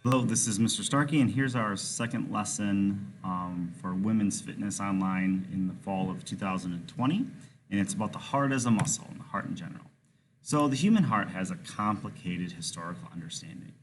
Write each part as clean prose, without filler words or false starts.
Hello, this is Mr. Starkey, and here's our second lesson for Women's Fitness Online in the fall of 2020, and it's about the heart as a muscle and the heart in general. So the human heart has a complicated historical understanding.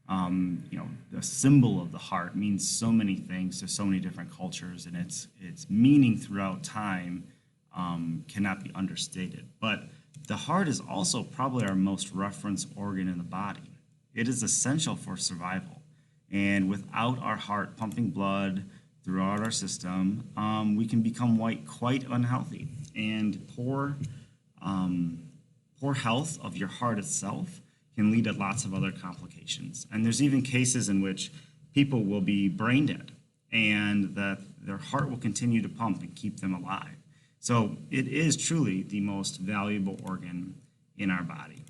The symbol of the heart means so many things to so many different cultures, and its meaning throughout time cannot be understated. But the heart is also probably our most referenced organ in the body. It is essential for survival. And without our heart pumping blood throughout our system, we can become quite unhealthy. And poor health of your heart itself can lead to lots of other complications. And there's even cases in which people will be brain dead and that their heart will continue to pump and keep them alive. So it is truly the most valuable organ in our body.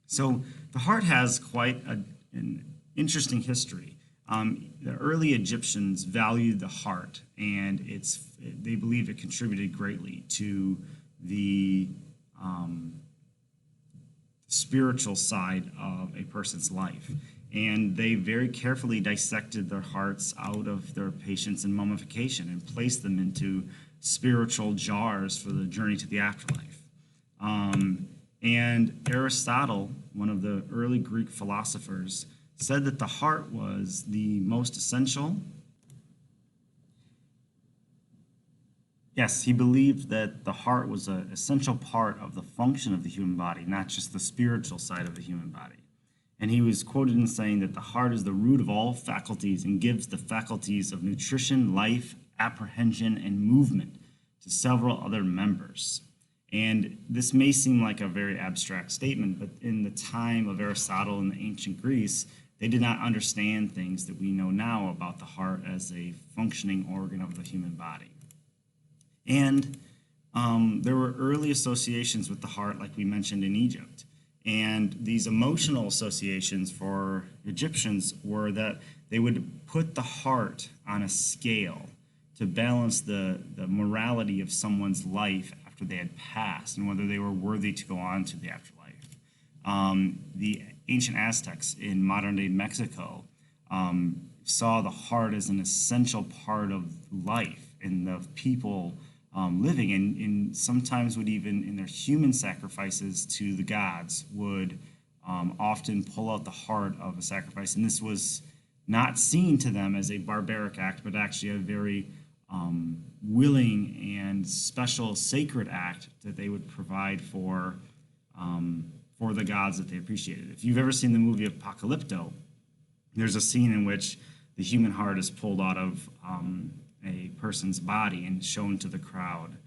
So the heart has quite an interesting history. The early Egyptians valued the heart, and they believe it contributed greatly to the spiritual side of a person's life. And they very carefully dissected their hearts out of their patients in mummification and placed them into spiritual jars for the journey to the afterlife. And Aristotle, one of the early Greek philosophers, said that the heart was the most essential. Yes, he believed that the heart was an essential part of the function of the human body, not just the spiritual side of the human body. And he was quoted in saying that the heart is the root of all faculties and gives the faculties of nutrition, life, apprehension, and movement to several other members. And this may seem like a very abstract statement, but in the time of Aristotle in the ancient Greece, they did not understand things that we know now about the heart as a functioning organ of the human body. And there were early associations with the heart, like we mentioned in Egypt. And these emotional associations for Egyptians were that they would put the heart on a scale to balance the morality of someone's life after they had passed and whether they were worthy to go on to the afterlife. The ancient Aztecs in modern-day Mexico saw the heart as an essential part of life and the people living, and sometimes would even, in their human sacrifices to the gods, would often pull out the heart of a sacrifice. And this was not seen to them as a barbaric act, but actually a very willing and special sacred act that they would provide for the gods that they appreciated. If you've ever seen the movie Apocalypto, there's a scene in which the human heart is pulled out of a person's body and shown to the crowd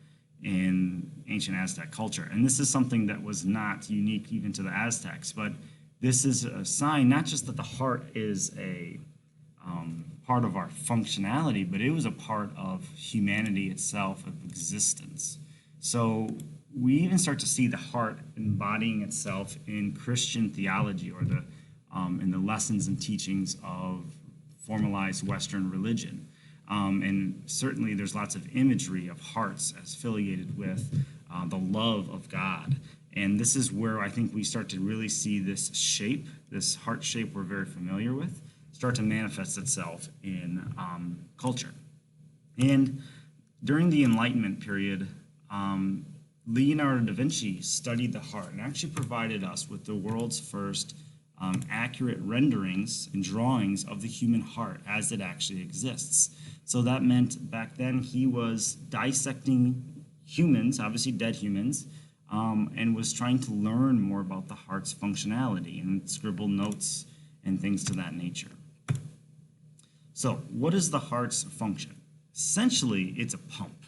in ancient Aztec culture. And this is something that was not unique even to the Aztecs, but this is a sign not just that the heart is a part of our functionality, but it was a part of humanity itself, of existence. So we even start to see the heart embodying itself in Christian theology, or in the lessons and teachings of formalized Western religion. And certainly there's lots of imagery of hearts as affiliated with the love of God. And this is where I think we start to really see this shape, this heart shape we're very familiar with, start to manifest itself in culture. And during the Enlightenment period, Leonardo da Vinci studied the heart and actually provided us with the world's first accurate renderings and drawings of the human heart as it actually exists. So that meant back then he was dissecting humans, obviously dead humans, and was trying to learn more about the heart's functionality and scribble notes and things to that nature. So what is the heart's function? Essentially, it's a pump,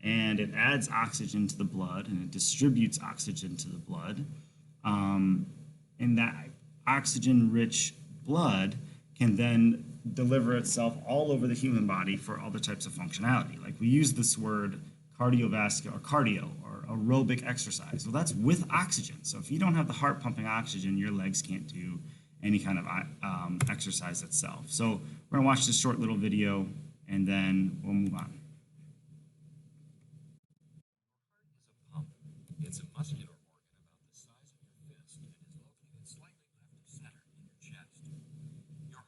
and it adds oxygen to the blood, and it distributes oxygen to the blood. And that oxygen-rich blood can then deliver itself all over the human body for other types of functionality. Like we use this word cardiovascular, or cardio, or aerobic exercise. Well, that's with oxygen. So if you don't have the heart pumping oxygen, your legs can't do any kind of exercise itself. So we're gonna watch this short little video, and then we'll move on. Heart is a pump. It's a muscular organ about the size of your fist and is located slightly left of center in your chest. Your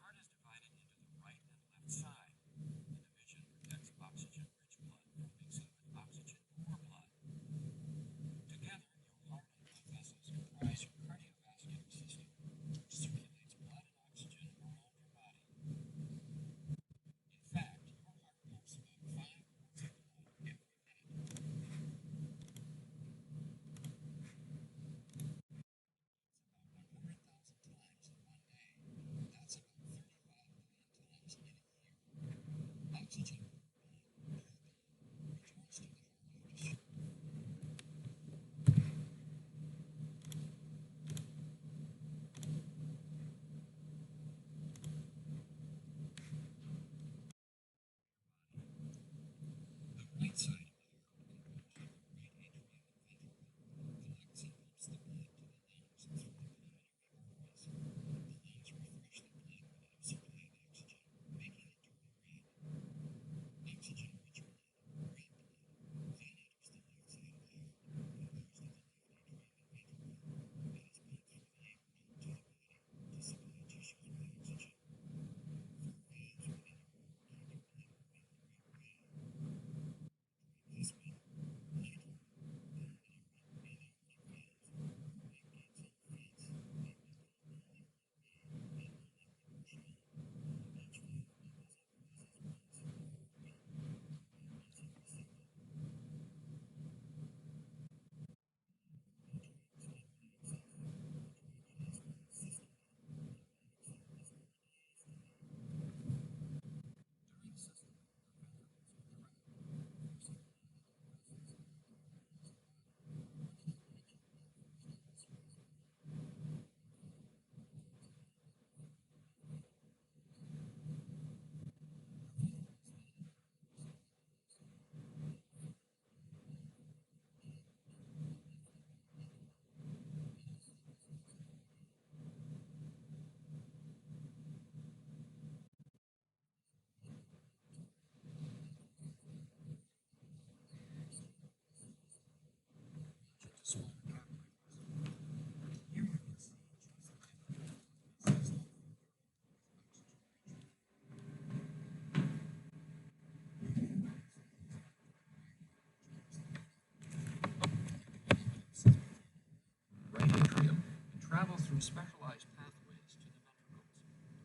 through specialized pathways to the ventricles,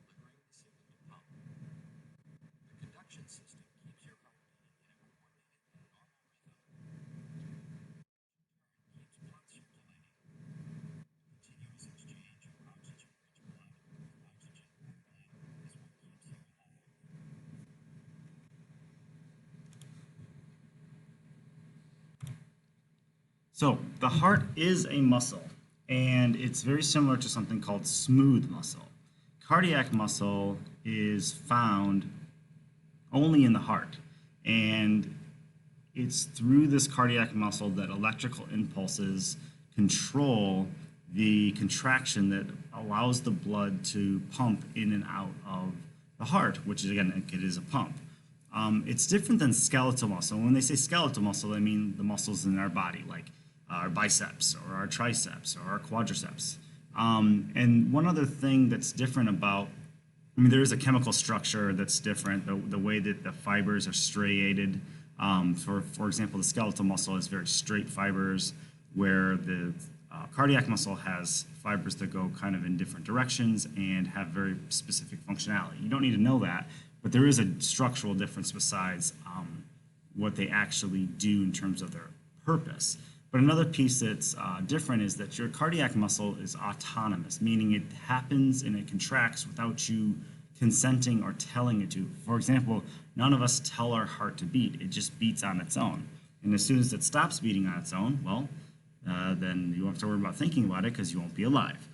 delivering the signal to pump. The conduction system keeps your heart beating in a coordinated and normal rhythm. Keeps blood circulating. Continuous exchange of oxygen-rich blood with oxygen-poor blood is what keeps you alive. So the heart is a muscle, and it's very similar to something called smooth muscle. Cardiac muscle is found only in the heart, and it's through this cardiac muscle that electrical impulses control the contraction that allows the blood to pump in and out of the heart, which is, again, it is a pump. It's different than skeletal muscle. When they say skeletal muscle, they mean the muscles in our body, like our biceps or our triceps or our quadriceps. And one other thing that's different about, there is a chemical structure that's different, the way that the fibers are striated. For example, the skeletal muscle has very straight fibers, where the cardiac muscle has fibers that go kind of in different directions and have very specific functionality. You don't need to know that, but there is a structural difference besides what they actually do in terms of their purpose. But another piece that's different is that your cardiac muscle is autonomous, meaning it happens and it contracts without you consenting or telling it to. For example, none of us tell our heart to beat. It just beats on its own. And as soon as it stops beating on its own, well, then you won't have to worry about thinking about it because you won't be alive.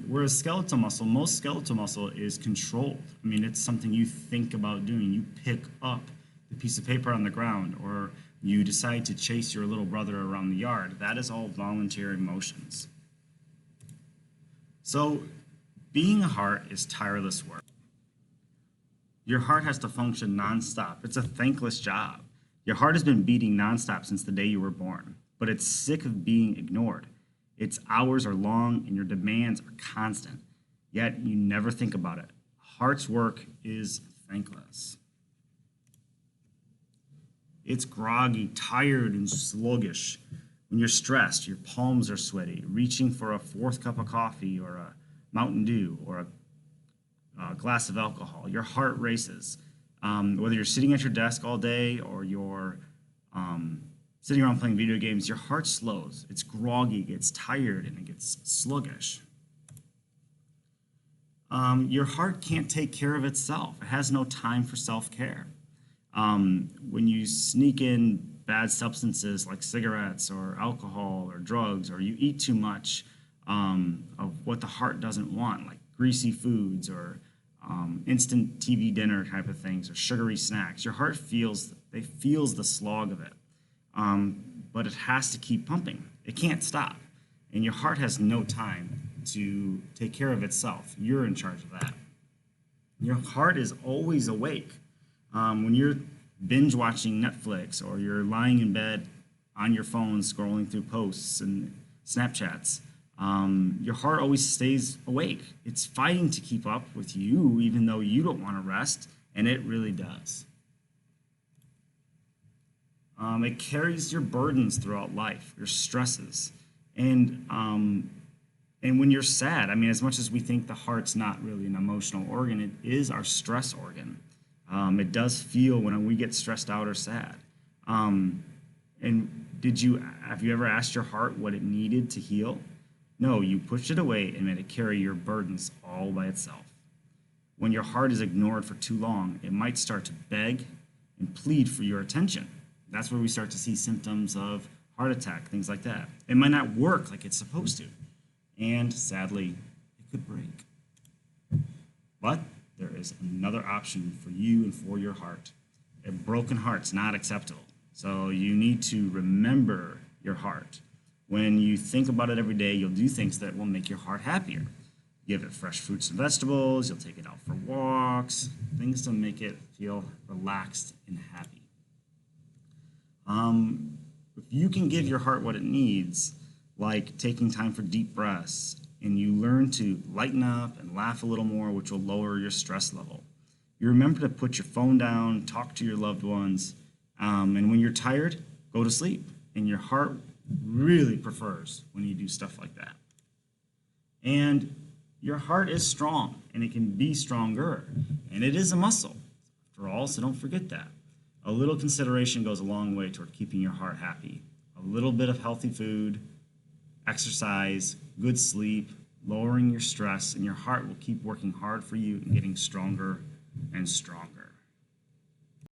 Whereas skeletal muscle, most skeletal muscle is controlled. It's something you think about doing. You pick up the piece of paper on the ground, or you decide to chase your little brother around the yard. That is all voluntary motions. So being a heart is tireless work. Your heart has to function nonstop. It's a thankless job. Your heart has been beating nonstop since the day you were born, but it's sick of being ignored. Its hours are long and your demands are constant, yet you never think about it. Heart's work is thankless. It's groggy, tired, and sluggish. When you're stressed, your palms are sweaty, reaching for a fourth cup of coffee or a Mountain Dew or a glass of alcohol. Your heart races. Whether you're sitting at your desk all day or you're sitting around playing video games, your heart slows. It's groggy, it gets tired, and it gets sluggish. Your heart can't take care of itself. It has no time for self-care. When you sneak in bad substances like cigarettes or alcohol or drugs, or you eat too much of what the heart doesn't want, like greasy foods or instant TV dinner type of things or sugary snacks, your heart feels the slog of it. But it has to keep pumping. It can't stop. And your heart has no time to take care of itself. You're in charge of that. Your heart is always awake. When you're binge watching Netflix or you're lying in bed on your phone scrolling through posts and Snapchats, your heart always stays awake. It's fighting to keep up with you even though you don't want to rest, and it really does. It carries your burdens throughout life, your stresses. And when you're sad, as much as we think the heart's not really an emotional organ, it is our stress organ. It does feel when we get stressed out or sad. And have you ever asked your heart what it needed to heal? No, you pushed it away and made it carry your burdens all by itself. When your heart is ignored for too long, it might start to beg and plead for your attention. That's where we start to see symptoms of heart attack, things like that. It might not work like it's supposed to. And sadly, it could break. But there is another option for you and for your heart. A broken heart's not acceptable. So you need to remember your heart. When you think about it every day, you'll do things that will make your heart happier. Give it fresh fruits and vegetables, you'll take it out for walks, things to make it feel relaxed and happy. If you can give your heart what it needs, like taking time for deep breaths, and you learn to lighten up and laugh a little more, which will lower your stress level. You remember to put your phone down, talk to your loved ones, and when you're tired, go to sleep. And your heart really prefers when you do stuff like that. And your heart is strong, and it can be stronger, and it is a muscle, after all, so don't forget that. A little consideration goes a long way toward keeping your heart happy. A little bit of healthy food, exercise, good sleep, lowering your stress, and your heart will keep working hard for you and getting stronger and stronger.